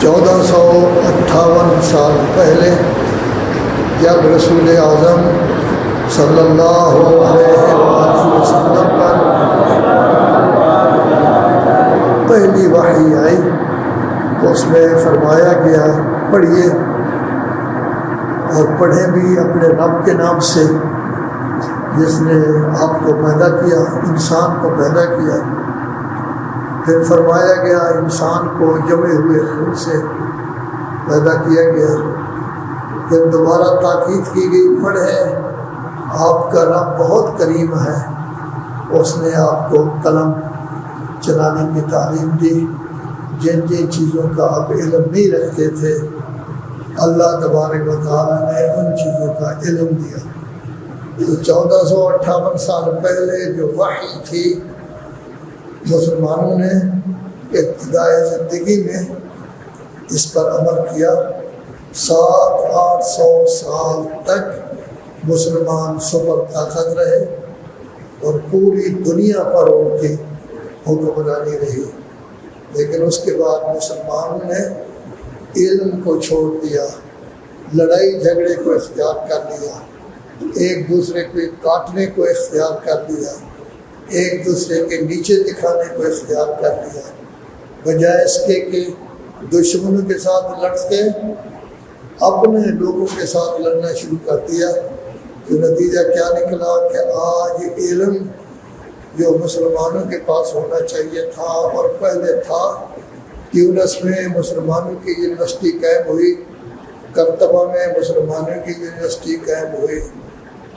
1458 سال پہلے جب رسول اعظم صلی اللہ علیہ وآلہ وسلم پر پہلی وحی آئی تو اس میں فرمایا گیا پڑھیے اور پڑھیں بھی اپنے رب کے نام سے جس نے آپ کو پیدا کیا، انسان کو پیدا کیا۔ پھر فرمایا گیا انسان کو جمے ہوئے خون سے پیدا کیا گیا۔ پھر دوبارہ تاکید کی گئی پڑھیں آپ کا رب بہت کریم ہے، اس نے آپ کو قلم چلانے کی تعلیم دی، جن جن چیزوں کا آپ علم نہیں رکھتے تھے اللہ تبارک و تعالیٰ نے ان چیزوں کا علم دیا۔ تو 1458 سال پہلے جو وحی تھی مسلمانوں نے ابتدائی زندگی میں اس پر عمل کیا۔ 700-800 سال تک مسلمان سپر طاقت رہے اور پوری دنیا پر ان کی حکمرانی رہی، لیکن اس کے بعد مسلمانوں نے علم کو چھوڑ دیا، لڑائی جھگڑے کو اختیار کر لیا، ایک دوسرے کو کاٹنے کو اختیار کر لیا، ایک دوسرے کے نیچے دکھانے کو اختیار کر لیا، بجائے اس کے کہ دشمنوں کے ساتھ لڑتے اپنے لوگوں کے ساتھ لڑنا شروع کر دیا۔ تو نتیجہ کیا نکلا کہ آج علم جو مسلمانوں کے پاس ہونا چاہیے تھا اور پہلے تھا، تیونس میں مسلمانوں کی یونیورسٹی قائم ہوئی، کرتبہ میں مسلمانوں کی یونیورسٹی قائم ہوئی،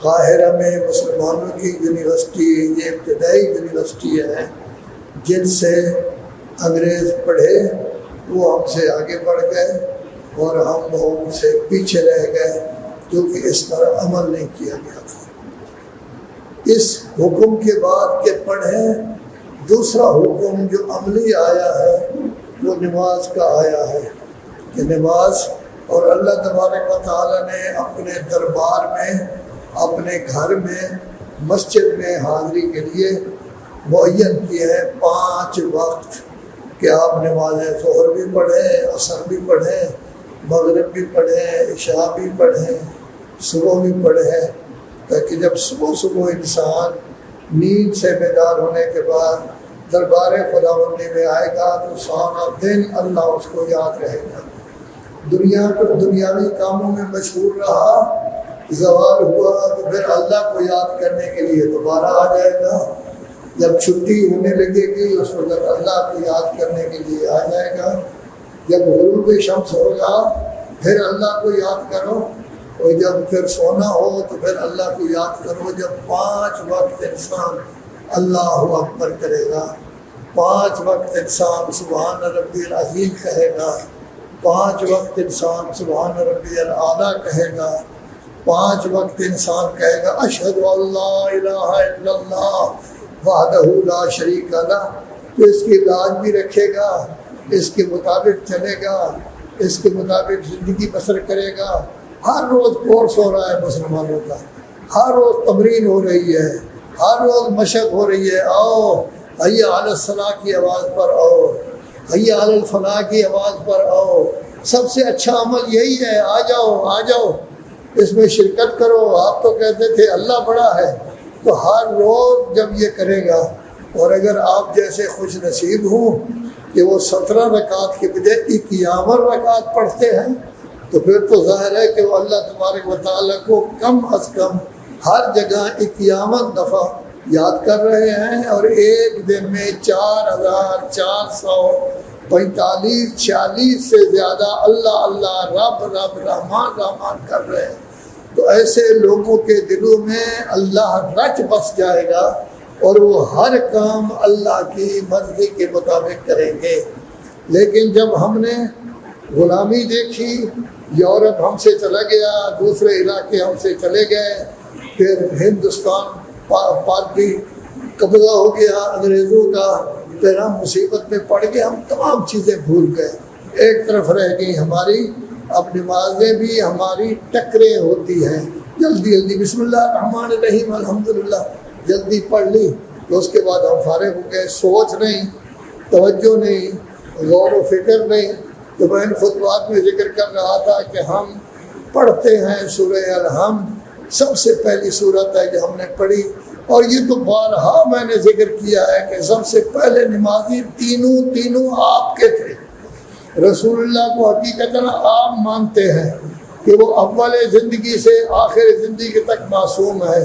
قاہرہ میں مسلمانوں کی یونیورسٹی، یہ ابتدائی یونیورسٹی ہیں جن سے انگریز پڑھے، وہ ہم سے آگے بڑھ گئے اور ہم ان سے پیچھے رہ گئے کیونکہ اس پر عمل نہیں کیا گیا تھا۔ اس حکم کے بعد کہ پڑھیں، دوسرا حکم جو عملی آیا ہے وہ نماز کا آیا ہے کہ نماز، اور اللہ تبارک و تعالیٰ نے اپنے دربار میں، اپنے گھر میں، مسجد میں حاضری کے لیے معین کیے ہیں 5 وقت کہ آپ نماز ظہر بھی پڑھیں، عصر بھی پڑھیں، مغرب بھی پڑھیں، عشاء بھی پڑھیں، صبح بھی پڑھیں، تاکہ جب صبح انسان نیند سے بیدار ہونے کے بعد دربار خداوندی میں آئے گا تو سارا دن اللہ اس کو یاد رہے گا۔ دنیا پر دنیاوی کاموں میں مشغول رہا، زوال ہوا تو پھر اللہ کو یاد کرنے کے لیے دوبارہ آ جائے گا، جب چھٹی ہونے لگے گی اس وقت اللہ کو یاد کرنے کے لیے آ جائے گا، جب غروب شمس ہوگا پھر اللہ کو یاد کرو، اور جب پھر سونا ہو تو پھر اللہ کو یاد کرو۔ جب 5 وقت انسان اللہ اکبر کرے گا، 5 وقت انسان سبحان ربی العظیم کہے گا، 5 وقت انسان سبحان ربی الاعلیٰ کہے گا، 5 وقت انسان کہے گا اشہد ان لا الہ الا اللہ وحدہ لا شریک لہ، تو اس کی لاج بھی رکھے گا، اس کے مطابق چلے گا، اس کے مطابق زندگی بسر کرے گا۔ ہر روز کورس ہو رہا ہے مسلمانوں کا، ہر روز تمرین ہو رہی ہے، ہر روز مشق ہو رہی ہے، آؤ حی علی الصلاۃ کی آواز پر آؤ، حی علی الفلاح کی آواز پر آؤ، سب سے اچھا عمل یہی ہے، آ جاؤ آ جاؤ اس میں شرکت کرو۔ آپ تو کہتے تھے اللہ بڑا ہے، تو ہر روز جب یہ کرے گا، اور اگر آپ جیسے خوش نصیب ہوں کہ وہ 17 رکعت کے بجائے 51 رکعت پڑھتے ہیں، تو پھر تو ظاہر ہے کہ وہ اللہ تبارک و تعالیٰ کو کم از کم ہر جگہ 51 دفعہ یاد کر رہے ہیں، اور ایک دن میں 4445 سے زیادہ اللہ اللہ رب رب رحمان رحمان کر رہے ہیں۔ تو ایسے لوگوں کے دلوں میں اللہ رچ بس جائے گا اور وہ ہر کام اللہ کی مرضی کے مطابق کریں گے۔ لیکن جب ہم نے غلامی دیکھی، یورپ ہم سے چلا گیا، دوسرے علاقے ہم سے چلے گئے، پھر ہندوستان پر بھی قبضہ ہو گیا انگریزوں کا، پھر ہم مصیبت میں پڑ گئے، ہم تمام چیزیں بھول گئے، ایک طرف رہ گئی ہماری اب نمازیں بھی ہماری ٹکریں ہوتی ہیں، جلدی جلدی بسم اللہ الرحمن الرحیم الحمدللہ جلدی پڑھ لی، تو اس کے بعد ہم فارغ ہو گئے، سوچ نہیں، توجہ نہیں، غور و فکر نہیں، تو میں ان خطبات میں ذکر کر رہا تھا کہ ہم پڑھتے ہیں سورہ الحمد، سب سے پہلی صورت ہے جو ہم نے پڑھی، اور یہ تو بارہا میں نے ذکر کیا ہے کہ سب سے پہلے نمازی تینوں آپ کے تھے۔ رسول اللہ کو حقیقتاً آپ مانتے ہیں کہ وہ اول زندگی سے آخر زندگی تک معصوم ہے۔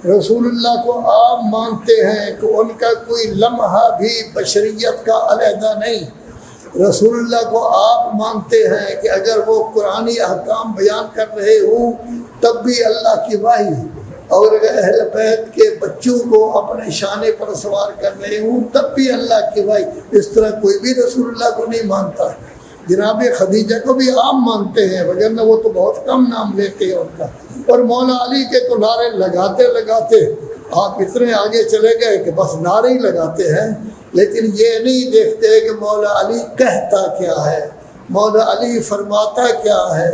رسول اللہ کو آپ مانتے ہیں کہ ان کا کوئی لمحہ بھی بشریت کا علیحدہ نہیں۔ رسول اللہ کو آپ مانتے ہیں کہ اگر وہ قرآنی احکام بیان کر رہے ہوں تب بھی اللہ کی وحی، اور اگر اہل بیت کے بچوں کو اپنے شانے پر سوار کر رہے ہوں تب بھی اللہ کی وحی۔ اس طرح کوئی بھی رسول اللہ کو نہیں مانتا۔ جناب خدیجہ کو بھی آپ مانتے ہیں، وگرنہ وہ تو بہت کم نام لیتے ہیں ان کا۔ اور مولا علی کے تو نعرے لگاتے لگاتے آپ اتنے آگے چلے گئے کہ بس نعرے ہی لگاتے ہیں، لیکن یہ نہیں دیکھتے کہ مولا علی کہتا کیا ہے، مولا علی فرماتا کیا ہے،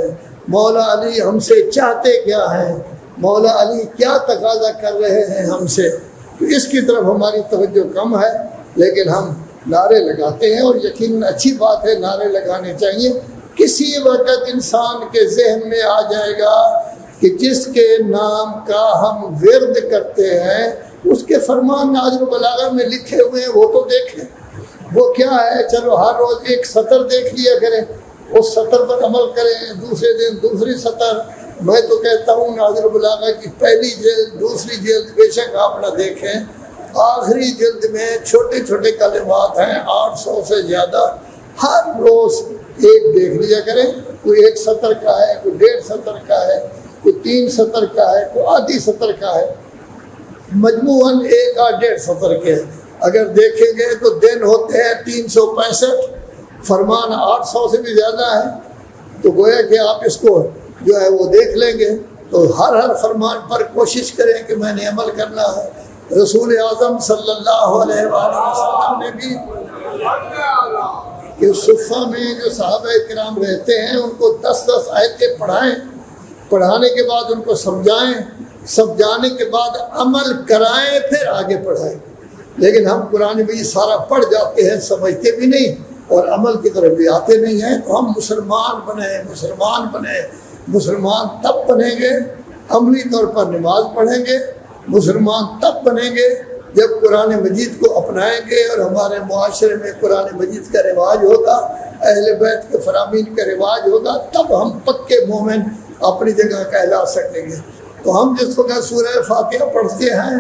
مولا علی ہم سے چاہتے کیا ہے، مولا علی کیا تقاضا کر رہے ہیں ہم سے۔ تو اس کی طرف ہماری توجہ کم ہے، لیکن ہم نعرے لگاتے ہیں، اور یقیناً اچھی بات ہے، نعرے لگانے چاہیے۔ کسی وقت انسان کے ذہن میں آ جائے گا کہ جس کے نام کا ہم ورد کرتے ہیں اس کے فرمان نازل البلاغہ میں لکھے ہوئے ہیں، وہ تو دیکھیں وہ کیا ہے۔ چلو ہر روز ایک سطر دیکھ لیا کریں، اس سطر پر عمل کریں، دوسرے دن دوسری سطر۔ میں تو کہتا ہوں نازل البلاغہ کی پہلی جلد دوسری جلد بے شک آپ نہ دیکھیں، آخری جلد میں چھوٹے چھوٹے کلمات ہیں 800 سے زیادہ، ہر روز ایک دیکھ لیا کریں۔ کوئی 1 سطر کا ہے، کوئی 1.5 سطر کا ہے، کوئی 3 سطر کا ہے، کوئی آدھی سطر کا ہے، مجموعاً 1 اور 1.5 سطر کے ہیں۔ اگر دیکھیں گے تو دن ہوتے ہیں 365، فرمان 800 سے بھی زیادہ ہے، تو گویا کہ آپ اس کو جو ہے وہ دیکھ لیں گے۔ تو ہر فرمان پر کوشش کریں کہ میں نے عمل کرنا ہے۔ رسول اعظم صلی اللہ علیہ وآلہ وسلم نے بھی کہ صفہ میں جو صحابہ کرام رہتے ہیں ان کو 10 آیتیں پڑھائیں، پڑھانے کے بعد ان کو سمجھائیں، سمجھانے کے بعد عمل کرائیں، پھر آگے پڑھائیں۔ لیکن ہم قرآن مجید سارا پڑھ جاتے ہیں، سمجھتے بھی نہیں اور عمل کی طرف بھی آتے نہیں ہیں۔ تو ہم مسلمان بنیں۔ مسلمان تب بنیں گے، عملی طور پر نماز پڑھیں گے۔ مسلمان تب بنیں گے جب قرآن مجید کو اپنائیں گے اور ہمارے معاشرے میں قرآن مجید کا رواج ہوگا، اہل بیت کے فرامین کا رواج ہوگا، تب ہم پکے مومن اپنی جگہ کہلا سکیں گے۔ تو ہم جس وقت سورہ فاتحہ پڑھتے ہیں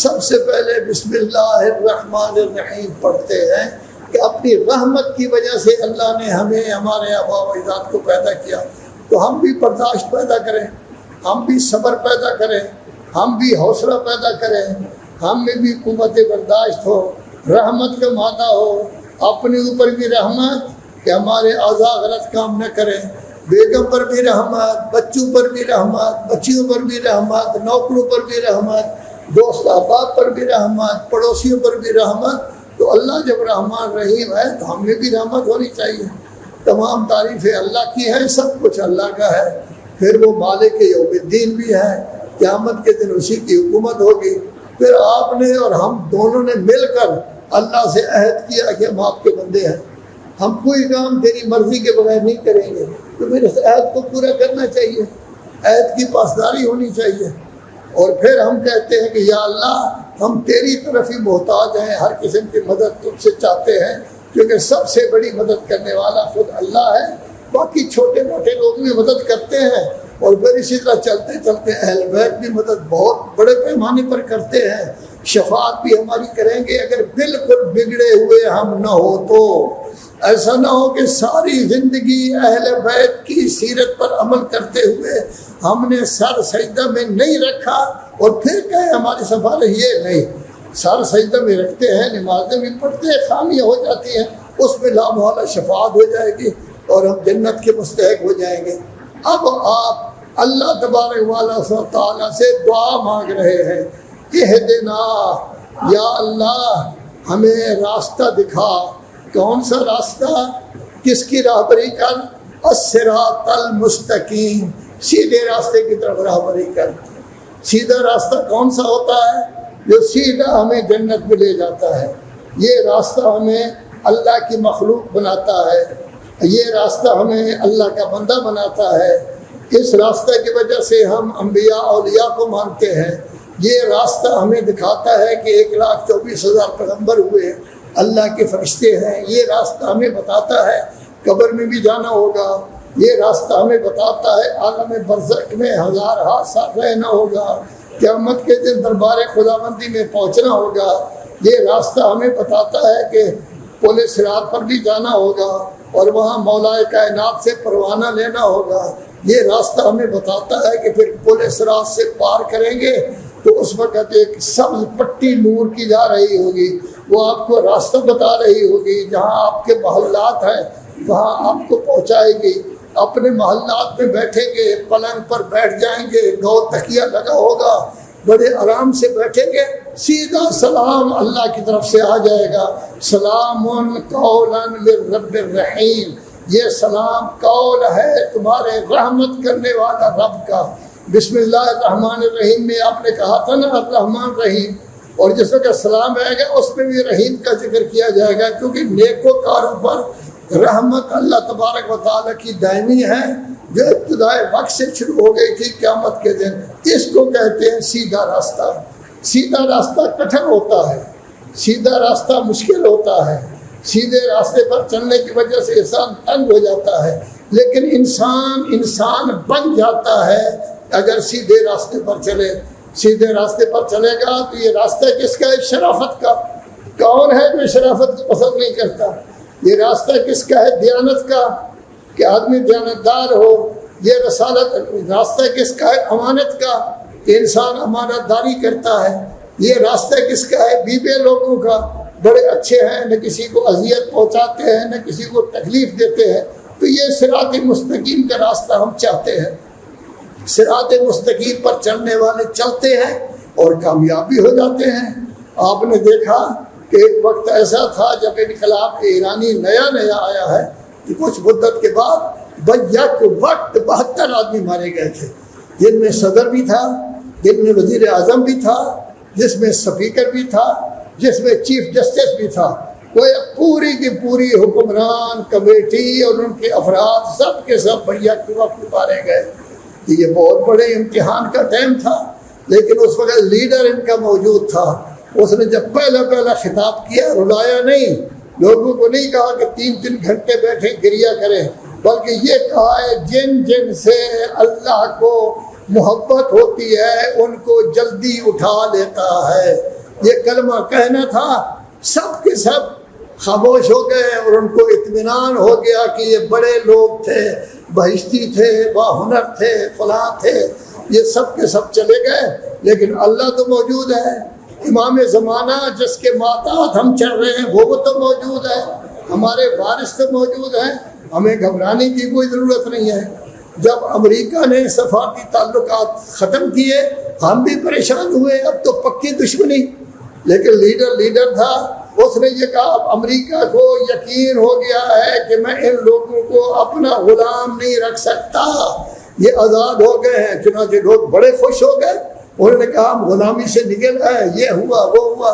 سب سے پہلے بسم اللہ الرحمن الرحیم پڑھتے ہیں کہ اپنی رحمت کی وجہ سے اللہ نے ہمیں ہمارے آباء و اجداد کو پیدا کیا، تو ہم بھی برداشت پیدا کریں، ہم بھی صبر پیدا کریں، ہم بھی حوصلہ پیدا کریں، ہم میں بھی قوت برداشت ہو، رحمت کا مادہ ہو، اپنے اوپر بھی رحمت کہ ہمارے اعضاء غلط کام نہ کریں، بیگم پر بھی رحمت، بچوں پر بھی رحمت، بچیوں پر بھی رحمت، نوکروں پر بھی رحمت، دوست احباب پر بھی رحمت، پڑوسیوں پر بھی رحمت۔ تو اللہ جب رحمان رحیم ہے تو ہم میں بھی رحمت ہونی چاہیے۔ تمام تعریفیں اللہ کی ہیں، سب کچھ اللہ کا ہے، پھر وہ مالک یوم الدین بھی ہے، قیامت کے دن اسی کی حکومت ہوگی۔ پھر آپ نے اور ہم دونوں نے مل کر اللہ سے عہد کیا کہ ہم آپ کے بندے ہیں، ہم کوئی کام تیری مرضی کے بغیر نہیں کریں گے، تو پھر اس عہد کو پورا کرنا چاہیے، عہد کی پاسداری ہونی چاہیے۔ اور پھر ہم کہتے ہیں کہ یا اللہ ہم تیری طرف ہی محتاج ہیں، ہر قسم کی مدد تجھ سے چاہتے ہیں، کیونکہ سب سے بڑی مدد کرنے والا خود اللہ ہے، باقی چھوٹے موٹے لوگ بھی مدد کرتے ہیں۔ اور پھر اسی طرح چلتے چلتے اہل بیت بھی مدد بہت بڑے پیمانے پر کرتے ہیں، شفاعت بھی ہماری کریں گے اگر بالکل بگڑے ہوئے ہم نہ ہو تو۔ ایسا نہ ہو کہ ساری زندگی اہل بیت کی سیرت پر عمل کرتے ہوئے ہم نے سر سجدہ میں نہیں رکھا اور پھر کہیں ہماری سفارش یہ نہیں، سر سجدہ میں رکھتے ہیں، نمازیں بھی پڑھتے ہیں، خامیاں ہو جاتی ہیں، اس میں لامحالہ شفاعت ہو جائے گی اور ہم جنت کے مستحق ہو جائیں گے۔ اب آپ اللہ تبارک و تعالیٰ سے دعا مانگ رہے ہیں، اہدنا یا اللہ ہمیں راستہ دکھا۔ کون سا راستہ؟ کس کی راہبری کر؟ الصراط المستقیم، سیدھے راستے کی طرف راہبری کر۔ سیدھا راستہ کون سا ہوتا ہے؟ جو سیدھا ہمیں جنت میں لے جاتا ہے۔ یہ راستہ ہمیں اللہ کی مخلوق بناتا ہے، یہ راستہ ہمیں اللہ کا بندہ بناتا ہے، اس راستے کی وجہ سے ہم انبیاء اولیاء کو مانتے ہیں، یہ راستہ ہمیں دکھاتا ہے کہ 1,24,000 پیغمبر ہوئے، اللہ کے فرشتے ہیں، یہ راستہ ہمیں بتاتا ہے قبر میں بھی جانا ہوگا، یہ راستہ ہمیں بتاتا ہے عالم برزخ میں 1000 سال رہنا ہوگا، قیامت کے دن دربار خداوندی میں پہنچنا ہوگا، یہ راستہ ہمیں بتاتا ہے کہ پل صراط پر بھی جانا ہوگا اور وہاں مولا کائنات سے پروانہ لینا ہوگا، یہ راستہ ہمیں بتاتا ہے کہ پھر پل صراط سے پار کریں گے تو اس وقت ایک سبز پٹی نور کی جا رہی ہوگی، وہ آپ کو راستہ بتا رہی ہوگی، جہاں آپ کے محلات ہیں وہاں آپ کو پہنچائے گی، اپنے محلات میں بیٹھیں گے، پلنگ پر بیٹھ جائیں گے، گو تکیہ لگا ہوگا، بڑے آرام سے بیٹھیں گے، سیدھا سلام اللہ کی طرف سے آ جائے گا، سلام قولا من رب الرحیم، یہ سلام قول ہے تمہارے رحمت کرنے والا رب کا۔ بسم اللہ الرحمن الرحیم میں آپ نے کہا تھا نا الرحمن رحیم، اور جس وقت سلام آئے گا اس میں بھی رحیم کا ذکر کیا جائے گا، کیونکہ نیکوکاروں پر رحمت اللہ تبارک و تعالیٰ کی دائمی ہے، جو ابتدائے وقت سے شروع ہو گئی تھی قیامت کے دن۔ اس کو کہتے ہیں سیدھا راستہ۔ سیدھا راستہ کٹھن ہوتا ہے، سیدھا راستہ مشکل ہوتا ہے، سیدھے راستے پر چلنے کی وجہ سے انسان تنگ ہو جاتا ہے، لیکن انسان بن جاتا ہے اگر سیدھے راستے پر چلے۔ سیدھے راستے پر چلے گا تو یہ راستہ کس کا ہے؟ شرافت کا۔ کون ہے جو شرافت کو پسند نہیں کرتا؟ یہ راستہ کس کا ہے؟ دیانت کا، کہ آدمی دیانتدار ہو۔ یہ رسالت راستہ کس کا ہے؟ امانت کا، کہ انسان امانت داری کرتا ہے۔ یہ راستہ کس کا ہے؟ بیوے لوگوں کا، بڑے اچھے ہیں، نہ کسی کو اذیت پہنچاتے ہیں، نہ کسی کو تکلیف دیتے ہیں۔ تو یہ صراط مستقیم کا راستہ ہم چاہتے ہیں۔ صراط مستقیم پر چلنے والے چلتے ہیں اور کامیاب بھی ہو جاتے ہیں۔ آپ نے دیکھا کہ ایک وقت ایسا تھا جب انقلاب ایرانی نیا آیا ہے کہ کچھ مدت کے بعد بیک وقت 72 آدمی مارے گئے تھے، جن میں صدر بھی تھا، جن میں وزیر اعظم بھی تھا، جس میں سپیکر بھی تھا، جس میں چیف جسٹس بھی تھا۔ وہ پوری کی پوری حکمران کمیٹی اور ان کے افراد سب کے سب بیک وقت مارے گئے۔ یہ بہت بڑے امتحان کا ٹائم تھا، لیکن اس وقت لیڈر ان کا موجود تھا۔ اس نے جب پہلا خطاب کیا، رلایا نہیں، لوگوں کو نہیں کہا کہ 3 گھنٹے بیٹھے گریا کریں، بلکہ یہ کہا ہے جن سے اللہ کو محبت ہوتی ہے ان کو جلدی اٹھا لیتا ہے۔ یہ کلمہ کہنا تھا، سب کے سب خاموش ہو گئے اور ان کو اطمینان ہو گیا کہ یہ بڑے لوگ تھے، بہشتی تھے، باہنر تھے، فلاں تھے، یہ سب کے سب چلے گئے، لیکن اللہ تو موجود ہے۔ امام زمانہ جس کے ماتحت ہم چل رہے ہیں وہ تو موجود ہے، ہمارے وارث تو موجود ہیں، ہمیں گھبرانے کی کوئی ضرورت نہیں ہے۔ جب امریکہ نے سفارتی تعلقات ختم کیے ہم بھی پریشان ہوئے، اب تو پکی دشمنی، لیکن لیڈر تھا، اس نے یہ کہا اب امریکہ کو یقین ہو گیا ہے کہ میں ان لوگوں کو اپنا غلام نہیں رکھ سکتا، یہ آزاد ہو گئے ہیں۔ چنانچہ لوگ بڑے خوش ہو گئے، انہوں نے کہا ہم غلامی سے نکل آئے، یہ ہوا وہ ہوا۔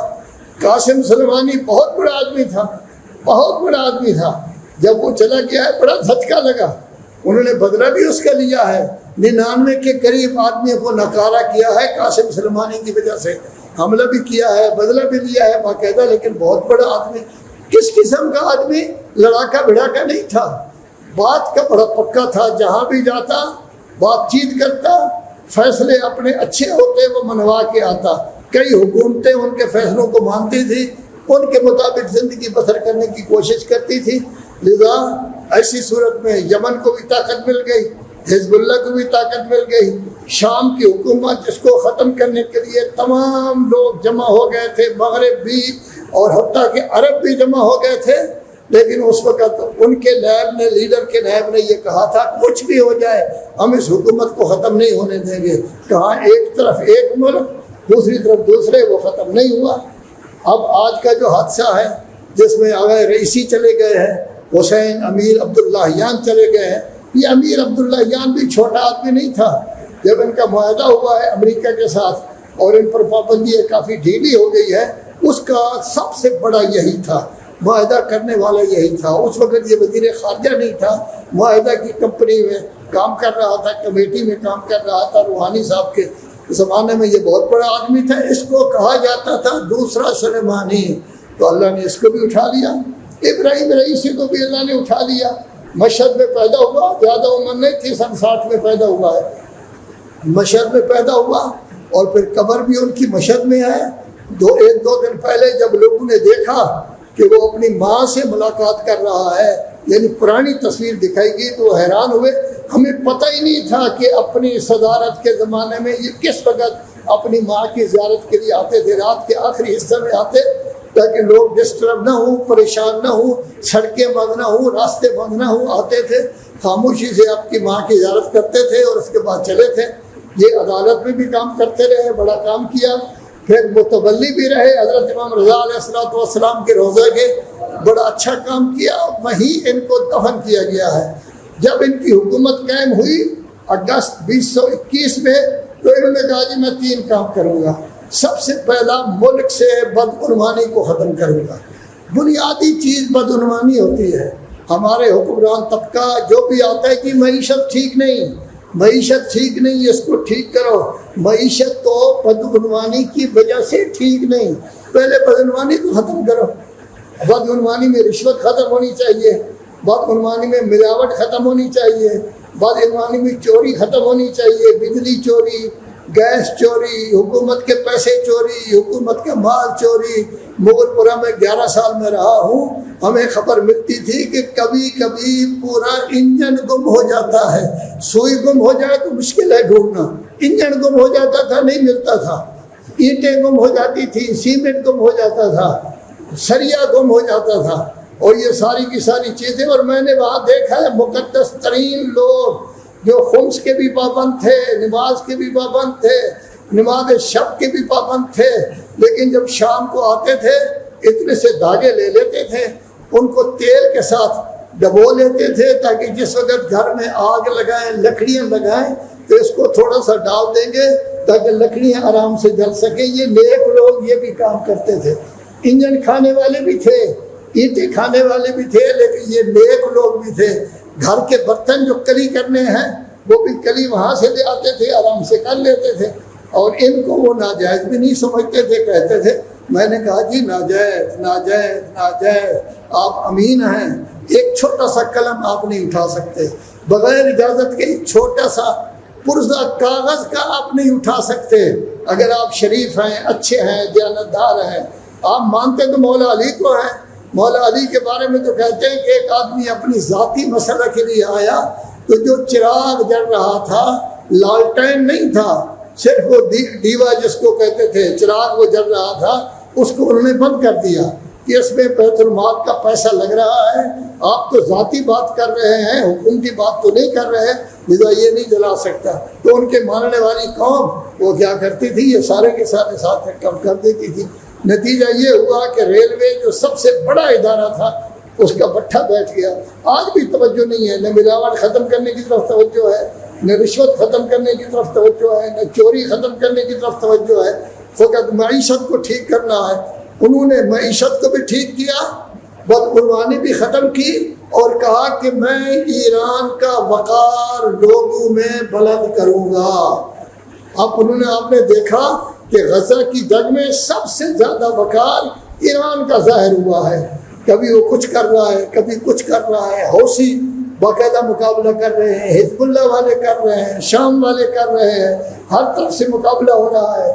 قاسم سلیمانی بہت بڑا آدمی تھا، بہت بڑا آدمی تھا، جب وہ چلا گیا ہے بڑا دھچکا لگا، انہوں نے بدلہ بھی اس کا لیا ہے، 99 کے قریب آدمیوں کو نکارا کیا ہے قاسم سلیمانی کی وجہ سے، حملہ بھی کیا ہے، بدلہ بھی لیا ہے باقاعدہ، لیکن بہت بڑا آدمی، کس قسم کا آدمی؟ لڑاکا بھڑاکا نہیں تھا، بات کا بڑا پکا تھا، جہاں بھی جاتا بات چیت کرتا، فیصلے اپنے اچھے ہوتے وہ منوا کے آتا۔ کئی حکومتیں ان کے فیصلوں کو مانتی تھی، ان کے مطابق زندگی بسر کرنے کی کوشش کرتی تھی، لذا ایسی صورت میں یمن کو بھی طاقت مل گئی، حزب اللہ کو بھی طاقت مل گئی، شام کی حکومت جس کو ختم کرنے کے لیے تمام لوگ جمع ہو گئے تھے، مغرب بھی اور حتیٰ کہ عرب بھی جمع ہو گئے تھے، لیکن اس وقت ان کے نائب نے، لیڈر کے نائب نے یہ کہا تھا کچھ بھی ہو جائے ہم اس حکومت کو ختم نہیں ہونے دیں گے۔ کہاں ایک طرف ایک ملک، دوسری طرف دوسرے، وہ ختم نہیں ہوا۔ اب آج کا جو حادثہ ہے جس میں آغا رئیسی چلے گئے ہیں، حسین امیر عبداللہیان چلے گئے ہیں، یہ امیر عبداللہیان بھی چھوٹا آدمی نہیں تھا۔ جب ان کا معاہدہ ہوا ہے امریکہ کے ساتھ اور ان پر پابندی کافی ڈھیلی ہو گئی ہے، اس کا سب سے بڑا یہی تھا معاہدہ کرنے والا یہی تھا. اس وقت یہ وزیر خارجہ نہیں تھا, معاہدہ کی کمپنی میں کام کر رہا تھا, کمیٹی میں کام کر رہا تھا. روحانی صاحب کے زمانے میں یہ بہت بڑا آدمی تھا, اس کو کہا جاتا تھا دوسرا سلیمانی. تو اللہ نے اس کو بھی اٹھا لیا. ابراہیم رئیسی کو بھی اللہ نے اٹھا لیا. مشہد میں پیدا ہوا, زیادہ عمر نہیں تھی, 60 میں پیدا ہوا ہے. مشہد میں پیدا ہوا اور پھر قبر بھی ان کی مشہد میں ہے. ایک دو دن پہلے جب لوگوں نے دیکھا کہ وہ اپنی ماں سے ملاقات کر رہا ہے, یعنی پرانی تصویر دکھائی گئی, تو وہ حیران ہوئے. ہمیں پتہ ہی نہیں تھا کہ اپنی صدارت کے زمانے میں یہ کس وقت اپنی ماں کی زیارت کے لیے آتے تھے. رات کے آخری حصے میں آتے تاکہ لوگ ڈسٹرب نہ ہوں, پریشان نہ ہوں, سڑکیں بند نہ ہوں, راستے بند نہ ہوں. آتے تھے, خاموشی سے آپ کی ماں کی زیارت کرتے تھے اور اس کے بعد چلے تھے. یہ عدالت میں بھی کام کرتے رہے, بڑا کام کیا. پھر متولی بھی رہے حضرت امام رضا علیہ السلام کے روضے کے, بڑا اچھا کام کیا. وہیں ان کو دفن کیا گیا ہے. جب ان کی حکومت قائم ہوئی اگست 2021 میں, تو انہوں نے کہا جی میں 3 کام کروں گا. سب سے پہلا, ملک سے بدعنوانی کو ختم کروں گا. بنیادی چیز بدعنوانی ہوتی ہے. ہمارے حکمران طبقہ جو بھی آتا ہے کہ معیشت ٹھیک نہیں, معیشت ٹھیک نہیں, اس کو ٹھیک کرو. معیشت تو بدعنوانی کی وجہ سے ٹھیک نہیں. پہلے بدعنوانی کو ختم کرو. بدعنوانی میں رشوت ختم ہونی چاہیے, بدعنوانی میں ملاوٹ ختم ہونی چاہیے, بدعنوانی میں چوری ختم ہونی چاہیے. بجلی چوری, گیس چوری, حکومت کے پیسے چوری, حکومت کا مال چوری. مغل پورہ میں 11 سال میں رہا ہوں, ہمیں خبر ملتی تھی کہ کبھی کبھی پورا انجن گم ہو جاتا ہے. سوئی گم ہو جائے تو مشکل ہے ڈھونڈنا, انجن گم ہو جاتا تھا, نہیں ملتا تھا. اینٹیں گم ہو جاتی تھی, سیمنٹ گم ہو جاتا تھا, سریا گم ہو جاتا تھا, اور یہ ساری کی ساری چیزیں. اور میں نے وہاں دیکھا ہے مقدس ترین لوگ جو خمس کے بھی پابند تھے, نماز کے بھی پابند تھے, نماز شب کے بھی پابند تھے, لیکن جب شام کو آتے تھے اتنے سے دھاگے لے لیتے تھے, ان کو تیل کے ساتھ ڈبو لیتے تھے تاکہ جس وقت گھر میں آگ لگائیں, لکڑیاں لگائیں, تو اس کو تھوڑا سا ڈال دیں گے تاکہ لکڑیاں آرام سے جل سکیں. یہ نیک لوگ یہ بھی کام کرتے تھے. انجن کھانے والے بھی تھے, اینٹیں کھانے والے بھی تھے, لیکن یہ نیک لوگ بھی تھے. گھر کے برتن جو کلی کرنے ہیں وہ بھی کلی وہاں سے لے آتے تھے, آرام سے کر لیتے تھے. اور ان کو وہ ناجائز بھی نہیں سمجھتے تھے, کہتے تھے. میں نے کہا جی ناجائز ناجائز ناجائز, آپ امین ہیں, ایک چھوٹا سا قلم آپ نہیں اٹھا سکتے بغیر اجازت کے, ایک چھوٹا سا پرزہ کاغذ کا آپ نہیں اٹھا سکتے. اگر آپ شریف ہیں, اچھے ہیں, دیانتدار ہیں, آپ مانتے تو مولا علی کو ہیں. مولا علی کے بارے میں تو کہتے ہیں کہ ایک آدمی اپنی ذاتی مسئلہ کے لیے آیا تو جو چراغ جل رہا تھا لالٹین نہیں تھا, صرف وہ دیوا جس کو کہتے تھے, چراغ وہ جل رہا تھا, اس کو انہوں نے بند کر دیا کہ اس میں بیت المال کا پیسہ لگ رہا ہے, آپ تو ذاتی بات کر رہے ہیں, حکومتی بات تو نہیں کر رہے, لذا یہ نہیں جلا سکتا. تو ان کے ماننے والی قوم وہ کیا کرتی تھی, یہ سارے کے سارے ساتھ کم کر دیتی تھی. نتیجہ یہ ہوا کہ ریلوے جو سب سے بڑا ادارہ تھا اس کا بٹھا بیٹھ گیا. آج بھی توجہ نہیں ہے, نہ ملاوٹ ختم کرنے کی طرف توجہ ہے, نہ رشوت ختم کرنے کی طرف توجہ ہے, نہ چوری ختم کرنے کی طرف توجہ ہے. فقط معیشت کو ٹھیک کرنا ہے. انہوں نے معیشت کو بھی ٹھیک کیا, بدعنوانی بھی ختم کی, اور کہا کہ میں ایران کا وقار لوگوں میں بلند کروں گا. اب انہوں نے, آپ نے دیکھا کہ غزہ کی جنگ میں سب سے زیادہ وقار ایران کا ظاہر ہوا ہے. کبھی وہ کچھ کر رہا ہے, کبھی کچھ کر رہا ہے. حوثی باقاعدہ مقابلہ کر رہے ہیں, حزب اللہ والے کر رہے ہیں, شام والے کر رہے ہیں, ہر طرف سے مقابلہ ہو رہا ہے.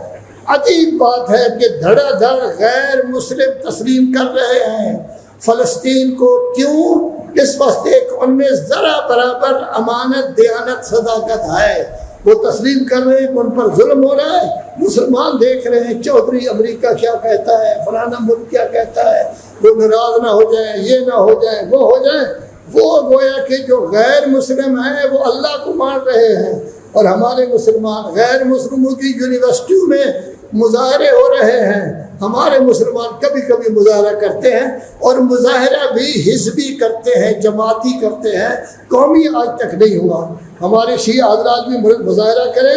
عجیب بات ہے کہ دھڑا دھڑ غیر مسلم تسلیم کر رہے ہیں فلسطین کو. کیوں؟ اس واسطے کہ ان میں ذرا برابر امانت, دیانت, صداقت ہے. وہ تسلیم کر رہے ہیں کہ ان پر ظلم ہو رہا ہے. مسلمان دیکھ رہے ہیں چودھری امریکہ کیا کہتا ہے, فلانا ملک کیا کہتا ہے, وہ ناراض نہ ہو جائیں, یہ نہ ہو جائیں, وہ ہو جائیں. وہ گویا کہ جو غیر مسلم ہیں وہ اللہ کو مان رہے ہیں, اور ہمارے مسلمان غیر مسلموں کی یونیورسٹیوں میں مظاہرے ہو رہے ہیں. ہمارے مسلمان کبھی کبھی مظاہرہ کرتے ہیں, اور مظاہرہ بھی حزبی کرتے ہیں, جماعتی کرتے ہیں, قومی آج تک نہیں ہوا. ہمارے شیعہ حضرات بھی مظاہرہ کریں,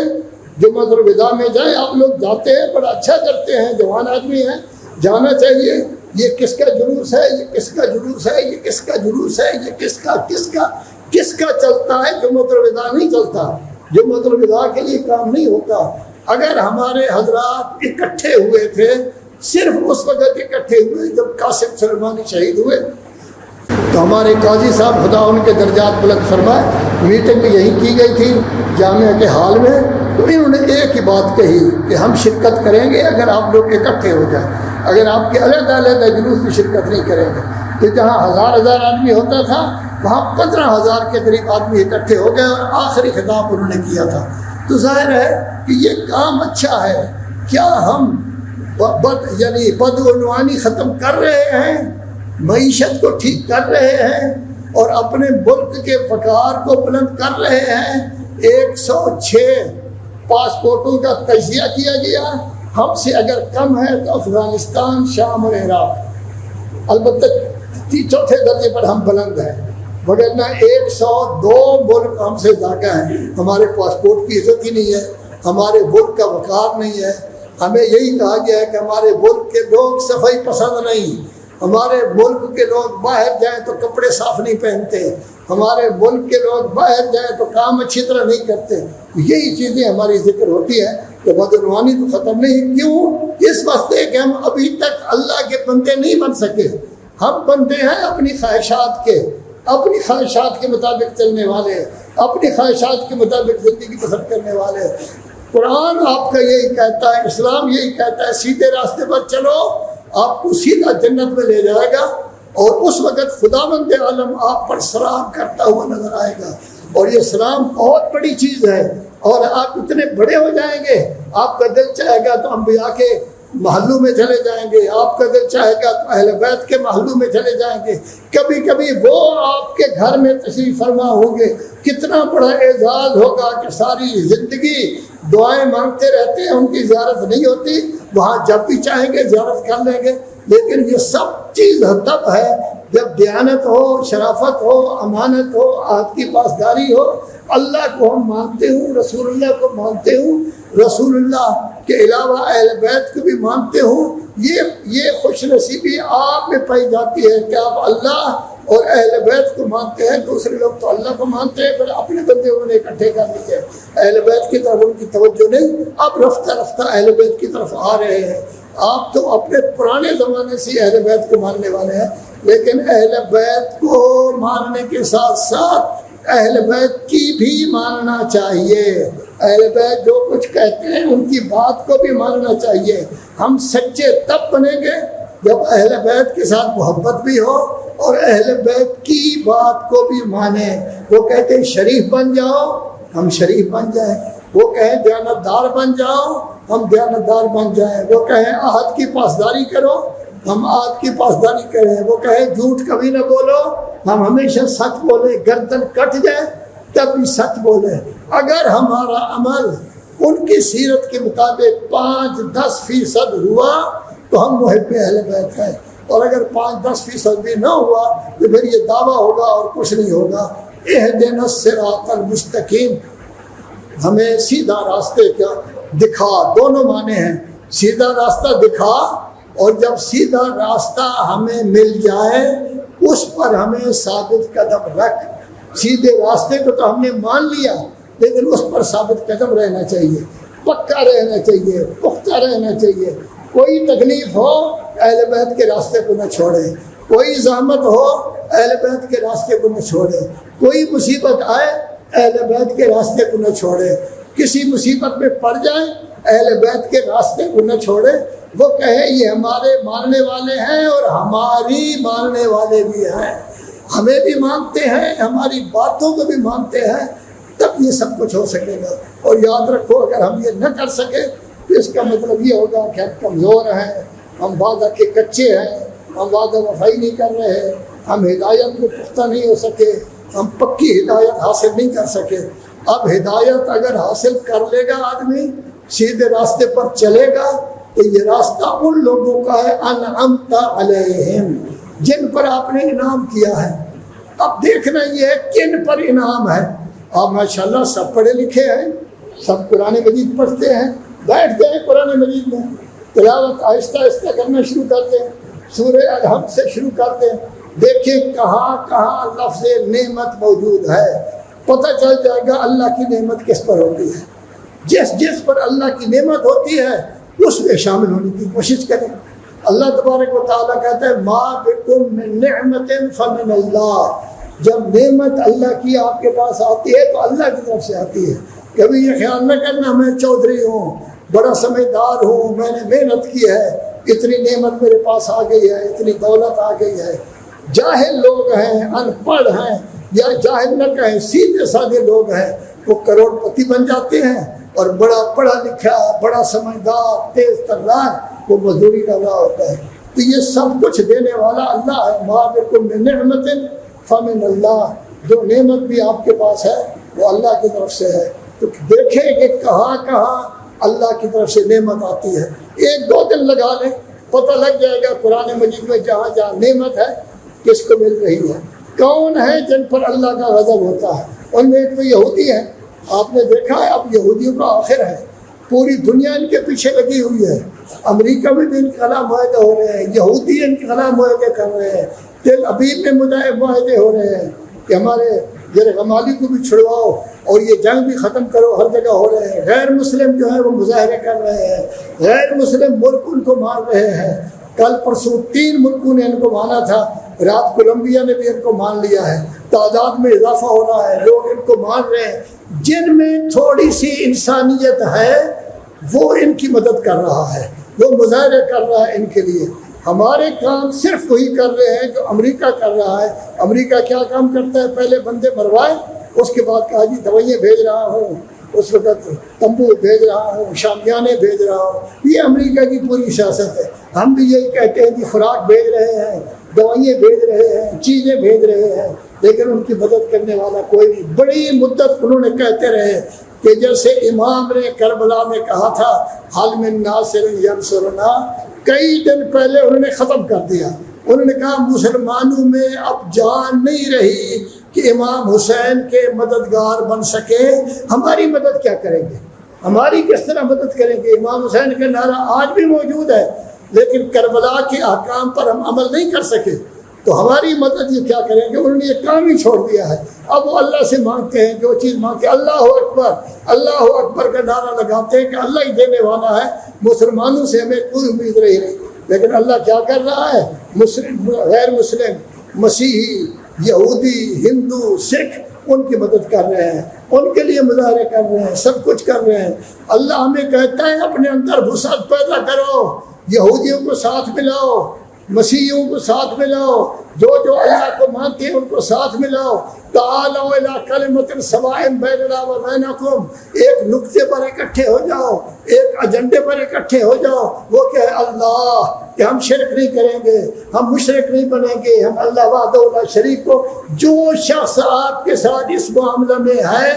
جمعۃ الوداع میں جائیں. آپ لوگ جاتے ہیں, بڑا اچھا کرتے ہیں, جوان آدمی ہیں, جانا چاہیے. یہ کس کا جلوس ہے، یہ کس کا جلوس ہے، یہ کس کا جلوس ہے، یہ کس کا چلتا ہے؟ جمعۃ الوداع نہیں چلتا، جمعۃ الوداع کے لیے کام نہیں ہوتا۔ اگر ہمارے حضرات اکٹھے ہوئے تھے، صرف اس وقت اکٹھے ہوئے جب قاسم سلیمانی شہید ہوئے، تو ہمارے قاضی صاحب خدا ان کے درجات بلند فرمائے، میٹنگ یہی کی گئی تھی جامعہ کے حال میں، تو انہوں نے ایک ہی بات کہی کہ ہم شرکت کریں گے اگر آپ لوگ اکٹھے ہو جائیں، اگر آپ کے علیحدہ علیحدہ جلوس کی شرکت نہیں کریں گے۔ تو جہاں ہزار آدمی ہوتا تھا وہاں 15,000 کے قریب آدمی اکٹھے ہو گئے اور آخری خطاب انہوں نے کیا تھا۔ تو ظاہر ہے کہ یہ کام اچھا ہے، کیا ہم بدعنوانی ختم کر رہے ہیں، معیشت کو ٹھیک کر رہے ہیں اور اپنے ملک کے وقار کو بلند کر رہے ہیں؟ 106 پاسپورٹوں کا تجزیہ کیا گیا، ہم سے اگر کم ہے تو افغانستان، شام اور عراق، البتہ چوتھے درجے پر ہم بلند ہیں، وگرنہ 102 ملک ہم سے زیادہ ہیں۔ ہمارے پاسپورٹ کی عزت ہی نہیں ہے، ہمارے ملک کا وقار نہیں ہے۔ ہمیں یہی کہا گیا ہے کہ ہمارے ملک کے لوگ صفائی پسند نہیں، ہمارے ملک کے لوگ باہر جائیں تو کپڑے صاف نہیں پہنتے، ہمارے ملک کے لوگ باہر جائیں تو کام اچھی طرح نہیں کرتے۔ یہی چیزیں ہماری ذکر ہوتی ہیں کہ بدعنوانی تو ختم نہیں۔ کیوں؟ اس واسطے کہ ہم ابھی تک اللہ کے بندے نہیں بن سکے، ہم بندے ہیں اپنی خواہشات کے، اپنی خواہشات کے مطابق چلنے والے، اپنی خواہشات کے مطابق زندگی بسر کرنے والے۔ قرآن آپ کا یہی کہتا ہے، اسلام یہی کہتا ہے، سیدھے راستے پر چلو، آپ کو سیدھا جنت میں لے جائے گا، اور اس وقت خداوند عالم آپ پر سلام کرتا ہوا نظر آئے گا۔ اور یہ سلام بہت بڑی چیز ہے، اور آپ اتنے بڑے ہو جائیں گے، آپ کا دل چاہے گا تو انبیاء کے محلوں میں چلے جائیں گے، آپ کا دل چاہے گا تو اہل بیت کے محلوں میں چلے جائیں گے، کبھی کبھی وہ آپ کے گھر میں تشریف فرما ہوں گے۔ کتنا بڑا اعزاز ہوگا کہ ساری زندگی دعائیں مانگتے رہتے ہیں، ان کی زیارت نہیں ہوتی، وہاں جب بھی چاہیں گے زیارت کر لیں گے۔ لیکن یہ سب چیز تب ہے جب دیانت ہو، شرافت ہو، امانت ہو، عہد کی پاسداری ہو، اللہ کو ہم مانتے ہوں، رسول اللہ کو مانتے ہوں، رسول اللہ کے علاوہ اہل بیت کو بھی مانتے ہوں۔ یہ خوش نصیبی آپ میں پائی جاتی ہے کہ آپ اللہ اور اہل بیت کو مانتے ہیں۔ دوسرے لوگ تو اللہ کو مانتے ہیں، پھر اپنے بندے انہوں نے اکٹھے کر لیے، اہل بیت کی طرف ان کی توجہ نہیں۔ اب رفتہ رفتہ اہل بیت کی طرف آ رہے ہیں۔ آپ تو اپنے پرانے زمانے سے اہل بیت کو ماننے والے ہیں، لیکن اہل بیت کو ماننے کے ساتھ ساتھ اہل بیت کی بھی ماننا چاہیے۔ اہل بیت جو کچھ کہتے ہیں ان کی بات کو بھی ماننا چاہیے۔ ہم سچے تب بنیں گے جب اہل بیت کے ساتھ محبت بھی ہو اور اہل بیت کی بات کو بھی مانیں۔ وہ کہتے ہیں شریف بن جاؤ، ہم شریف بن جائیں۔ وہ کہیں دیانتدار بن جاؤ، ہم دیانتدار بن جائیں۔ وہ کہیں عہد کی پاسداری کرو، ہم عہد کی پاسداری کریں۔ وہ کہیں جھوٹ کبھی نہ بولو، ہم ہمیشہ سچ بولیں۔ گردن کٹ جائے تب بھی سچ بولیں۔ اگر ہمارا عمل ان کی سیرت کے مطابق 5-10% ہوا تو ہم محب اہل بیت ہیں، اور اگر 5-10% بھی نہ ہوا تو پھر یہ دعویٰ ہوگا اور کچھ نہیں ہوگا۔ اہدنا الصراط المستقیم، ہمیں سیدھا راستے کا دکھا، دونوں معنی ہیں، سیدھا راستہ دکھا، اور جب سیدھا راستہ ہمیں مل جائے اس پر ہمیں ثابت قدم رکھ۔ سیدھے راستے کو تو ہم نے مان لیا، لیکن اس پر ثابت قدم رہنا چاہیے، پکا رہنا چاہیے، پختہ رہنا چاہیے۔ کوئی تکلیف ہو اہل بیت کے راستے کو نہ چھوڑیں، کوئی زحمت ہو اہل بیت کے راستے کو نہ چھوڑیں، کوئی مصیبت آئے اہل بیت کے راستے کو نہ چھوڑیں، کسی مصیبت میں پڑ جائیں اہل بیت کے راستے کو نہ چھوڑیں۔ وہ کہے یہ ہمارے ماننے والے ہیں اور ہماری ماننے والے بھی ہیں، ہمیں بھی مانتے ہیں، ہماری باتوں کو بھی مانتے ہیں، تب یہ سب کچھ ہو سکے گا۔ اور یاد رکھو اگر ہم یہ نہ کر سکے تو اس کا مطلب یہ ہوگا کہ ہم کمزور ہیں، ہم وعدہ کے کچے ہیں، ہم وعدہ وفائی نہیں کر رہے، ہم ہدایت میں پختہ نہیں ہو سکے، ہم پکی ہدایت حاصل نہیں کر سکے۔ اب ہدایت اگر حاصل کر لے گا آدمی، سیدھے راستے پر چلے گا، تو یہ راستہ ان لوگوں کا ہے انعمت علیہم، جن پر آپ نے انعام کیا ہے۔ اب دیکھنا یہ ہے کن پر انعام ہے۔ آپ ماشاءاللہ سب پڑھے لکھے ہیں، سب قرآن مجید پڑھتے ہیں، بیٹھ جائیں قرآن مجید میں تلاوت آہستہ آہستہ کرنا شروع کر دیں، سورہ الحمد سے شروع کرتے ہیں، دیکھیں کہاں کہاں لفظ نعمت موجود ہے، پتہ چل جائے گا اللہ کی نعمت کس پر ہوتی ہے۔ جس پر اللہ کی نعمت ہوتی ہے اس میں شامل ہونے کی کوشش کریں۔ اللہ تبارک و تعالیٰ کہتا ہے ما بکم من نعمت فمن اللہ، جب نعمت اللہ کی آپ کے پاس آتی ہے تو اللہ کی طرف سے آتی ہے۔ کبھی یہ خیال نہ کرنا میں چودھری ہوں، بڑا سمجھدار ہوں، میں نے محنت کی ہے، اتنی نعمت میرے پاس آ گئی ہے، اتنی دولت آ گئی ہے۔ جاہل لوگ ہیں، ان پڑھ ہیں، یا جاہل نہ کہیں سیدھے سادے لوگ ہیں، وہ کروڑ پتی بن جاتے ہیں، اور بڑا پڑھا لکھا، بڑا سمجھدار، تیز ترار وہ مزدوری کا رہا ہوتا ہے۔ تو یہ سب کچھ دینے والا اللہ ہے۔ ما بکم من نعمت فمن اللہ، جو نعمت بھی آپ کے پاس ہے وہ اللہ کی طرف سے ہے۔ تو دیکھیں کہ کہاں کہاں اللہ کی طرف سے نعمت آتی ہے۔ ایک دو دن لگا لیں، پتہ لگ جائے گا قرآن مجید میں جہاں جہاں نعمت ہے کس کو مل رہی ہے، کون ہے جن پر اللہ کا غضب ہوتا ہے۔ ان میں ایک تو یہودی ہے، آپ نے دیکھا ہے اب یہودیوں کا آخر ہے، پوری دنیا ان کے پیچھے لگی ہوئی ہے۔ امریکہ میں بھی ان کے خلاف معاہدے ہو رہے ہیں، یہودی ان کے خلاف معاہدے کر رہے ہیں، تل ابیب میں معاہدے ہو رہے ہیں کہ ہمارے غمالی کو بھی چھڑواؤ اور یہ جنگ بھی ختم کرو، ہر جگہ ہو رہے ہیں۔ غیر مسلم جو ہے وہ مظاہرے کر رہے ہیں، غیر مسلم ملک ان کو مار رہے ہیں۔ کل پرسوں 3 ملکوں نے ان کو مانا تھا، رات کولمبیا نے بھی ان کو مان لیا ہے۔ تعداد میں اضافہ ہو رہا ہے، لوگ ان کو مان رہے ہیں۔ جن میں تھوڑی سی انسانیت ہے وہ ان کی مدد کر رہا ہے، وہ مظاہرے کر رہا ہے ان کے لیے۔ ہمارے کام صرف وہی کر رہے ہیں جو امریکہ کر رہا ہے۔ امریکہ کیا کام کرتا ہے؟ پہلے بندے مروائے، اس کے بعد کہا جی دوائیں بھیج رہا ہوں، اس وقت تمبو بھیج رہا ہوں، شامیانے بھیج رہا ہوں۔ یہ امریکہ کی پوری سیاست ہے۔ ہم بھی یہی کہتے ہیں کہ خوراک بھیج رہے ہیں، دوائیں بھیج رہے ہیں، چیزیں بھیج رہے ہیں، لیکن ان کی مدد کرنے والا کوئی نہیں۔ بڑی مدت انہوں نے کہتے رہے کہ جیسے امام نے کربلا میں کہا تھا حل من ناصر ینصرنا، کئی دن پہلے انہوں نے ختم کر دیا۔ انہوں نے کہا مسلمانوں میں اب جان نہیں رہی کہ امام حسین کے مددگار بن سکے، ہماری مدد کیا کریں گے، ہماری کس طرح مدد کریں گے؟ امام حسین کا نعرہ آج بھی موجود ہے، لیکن کربلا کے احکام پر ہم عمل نہیں کر سکے، تو ہماری مدد یہ کیا کریں گے؟ انہوں نے یہ کام ہی چھوڑ دیا ہے۔ اب وہ اللہ سے مانگتے ہیں، جو چیز مانگتے ہیں اللہ اکبر، اللہ اکبر کا نعرہ لگاتے ہیں کہ اللہ ہی دینے والا ہے، مسلمانوں سے ہمیں کوئی امید نہیں رہی۔ لیکن اللہ کیا کر رہا ہے؟ غیر مسلم، مسیحی، یہودی، ہندو، سکھ ان کی مدد کر رہے ہیں، ان کے لیے مظاہرے کر رہے ہیں، سب کچھ کر رہے ہیں۔ اللہ ہمیں کہتا ہے اپنے اندر وسعت پیدا کرو، یہودیوں کو ساتھ ملاؤ، مسیحیوں کو ساتھ ملاؤ، جو اللہ کو مانتے ہیں ان کو ساتھ ملاؤ۔ تعالوا الی کلمۃ سواء بیننا و بینکم، ایک نقطے پر اکٹھے ہو جاؤ، ایک ایجنڈے پر اکٹھے ہو جاؤ، وہ کہ اللہ کہ ہم شرک نہیں کریں گے، ہم مشرک نہیں بنیں گے، ہم اللہ وحدہ لا شریک کو۔ جو شخص آپ کے ساتھ اس معاملہ میں ہے،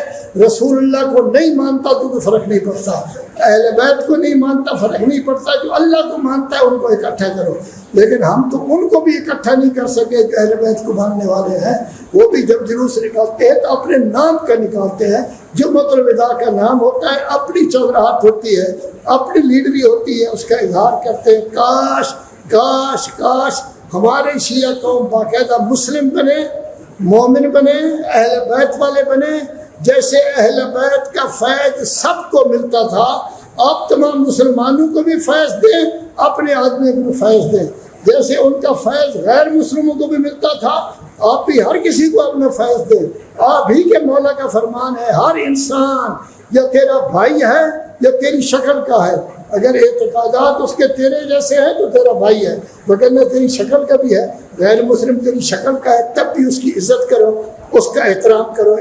رسول اللہ کو نہیں مانتا تو کوئی فرق نہیں پڑتا، اہل بیت کو نہیں مانتا فرق نہیں پڑتا، جو اللہ کو مانتا ہے ان کو اکٹھا کرو۔ لیکن ہم تو ان کو بھی اکٹھا نہیں کر سکے جو اہل بیت کو ماننے والے ہیں۔ وہ بھی جب جلوس نکالتے ہیں تو اپنے نام کا نکالتے ہیں، جو مطلب ادا کا نام ہوتا ہے، اپنی چودراہٹ ہوتی ہے، اپنی لیڈری ہوتی ہے، اس کا اظہار کرتے ہیں۔ کاش کاش کاش ہمارے شیعہ قوم باقاعدہ مسلم بنے، مومن بنے، اہل بیت والے بنے، جیسے اہل بیت کا فیض سب کو ملتا تھا۔ آپ تمام مسلمانوں کو بھی فیض دیں، اپنے آدمی کو بھی فیض دیں، جیسے ان کا فیض غیر مسلموں کو بھی ملتا تھا، آپ بھی ہر کسی کو اپنا فیض دیں۔ آپ ہی کے مولا کا فرمان ہے ہر انسان یا تیرا بھائی ہے یا تیری شکل کا ہے، اگر اعتقادات اس کے تیرے جیسے ہیں تو تیرا بھائی ہے، وگرنہ تیری شکل کا بھی ہے، غیر مسلم تیری شکل کا ہے، تب بھی اس کی عزت کرو، اس کا احترام کرو۔